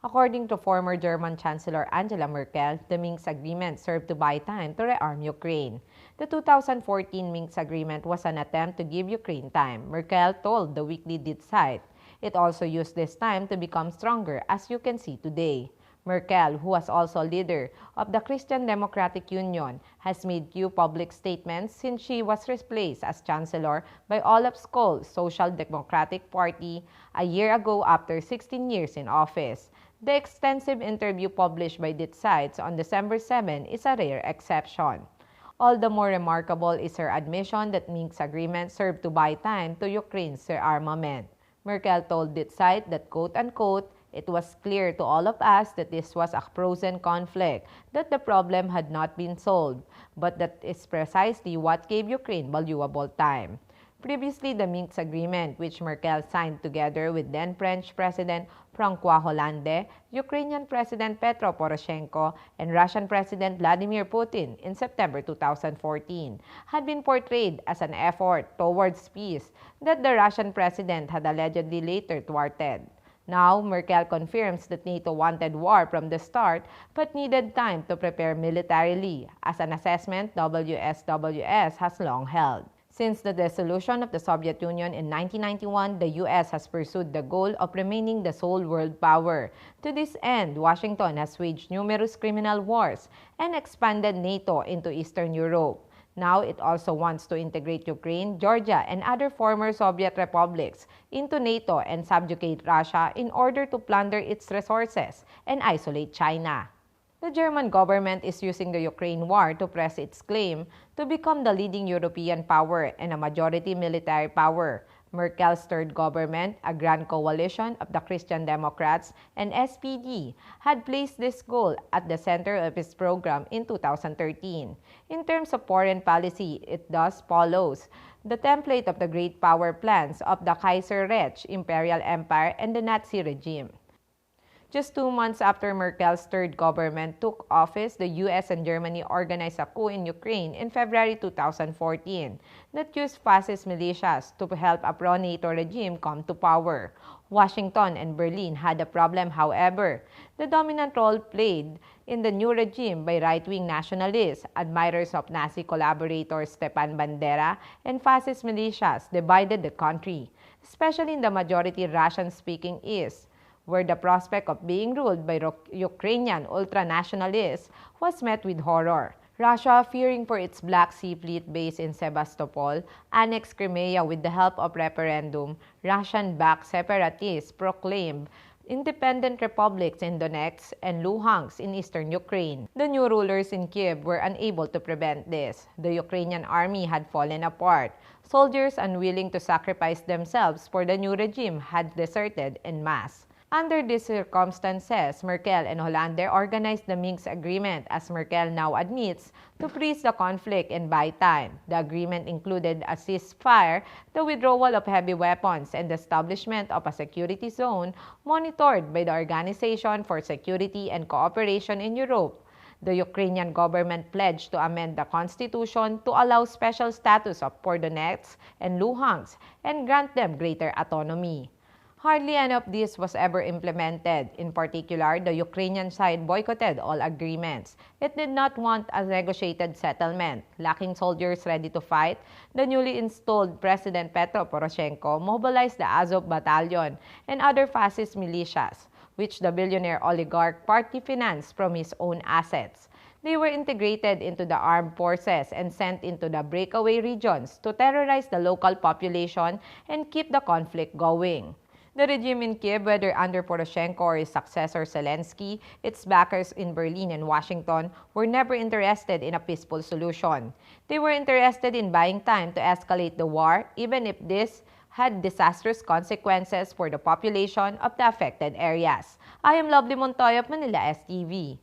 According to former German Chancellor Angela Merkel, the Minsk Agreement served to buy time to rearm Ukraine. The 2014 Minsk Agreement was an attempt to give Ukraine time, Merkel told the weekly Dit site. It also used this time to become stronger, as you can see today. Merkel, who was also leader of the Christian Democratic Union, has made few public statements since she was replaced as chancellor by Olaf Scholz's Social Democratic Party a year ago after 16 years in office. The extensive interview published by Dit sites on December 7 is a rare exception. All the more remarkable is her admission that Minsk agreement served to buy time to Ukraine's rearmament. Merkel told Dit site that, quote-unquote, "It was clear to all of us that this was a frozen conflict, that the problem had not been solved, but that is precisely what gave Ukraine valuable time." Previously, the Minsk Agreement, which Merkel signed together with then French President François Hollande, Ukrainian President Petro Poroshenko, and Russian President Vladimir Putin in September 2014, had been portrayed as an effort towards peace that the Russian president had allegedly later thwarted. Now, Merkel confirms that NATO wanted war from the start but needed time to prepare militarily, as an assessment WSWS has long held. Since the dissolution of the Soviet Union in 1991, the U.S. has pursued the goal of remaining the sole world power. To this end, Washington has waged numerous criminal wars and expanded NATO into Eastern Europe. Now it also wants to integrate Ukraine, Georgia, and other former Soviet republics into NATO and subjugate Russia in order to plunder its resources and isolate China. The German government is using the Ukraine war to press its claim to become the leading European power and a majority military power. Merkel's third government, a grand coalition of the Christian Democrats and SPD, had placed this goal at the center of its program in 2013. In terms of foreign policy, it thus follows the template of the great power plans of the Kaiserreich imperial empire and the Nazi regime. Just 2 months after Merkel's third government took office, the US and Germany organized a coup in Ukraine in February 2014 that used fascist militias to help a pro-NATO regime come to power. Washington and Berlin had a problem, however. The dominant role played in the new regime by right-wing nationalists, admirers of Nazi collaborator Stepan Bandera, and fascist militias divided the country, especially in the majority Russian-speaking East, where the prospect of being ruled by Ukrainian ultranationalists was met with horror. Russia, fearing for its Black Sea Fleet base in Sebastopol, annexed Crimea with the help of referendum. Russian-backed separatists proclaimed independent republics in Donetsk and Luhansk in eastern Ukraine. The new rulers in Kiev were unable to prevent this. The Ukrainian army had fallen apart. Soldiers unwilling to sacrifice themselves for the new regime had deserted en masse. Under these circumstances, Merkel and Hollande organized the Minsk Agreement, as Merkel now admits, to freeze the conflict and buy time. The agreement included a ceasefire, the withdrawal of heavy weapons, and the establishment of a security zone monitored by the Organization for Security and Cooperation in Europe. The Ukrainian government pledged to amend the constitution to allow special status for Donetsk and Luhansk and grant them greater autonomy. Hardly any of this was ever implemented. In particular, the Ukrainian side boycotted all agreements. It did not want a negotiated settlement. Lacking soldiers ready to fight, the newly installed President Petro Poroshenko mobilized the Azov Battalion and other fascist militias, which the billionaire oligarch partly financed from his own assets. They were integrated into the armed forces and sent into the breakaway regions to terrorize the local population and keep the conflict going. The regime in Kiev, whether under Poroshenko or his successor Zelensky, its backers in Berlin and Washington, were never interested in a peaceful solution. They were interested in buying time to escalate the war, even if this had disastrous consequences for the population of the affected areas. I am Lovely Montoya of Manila STV.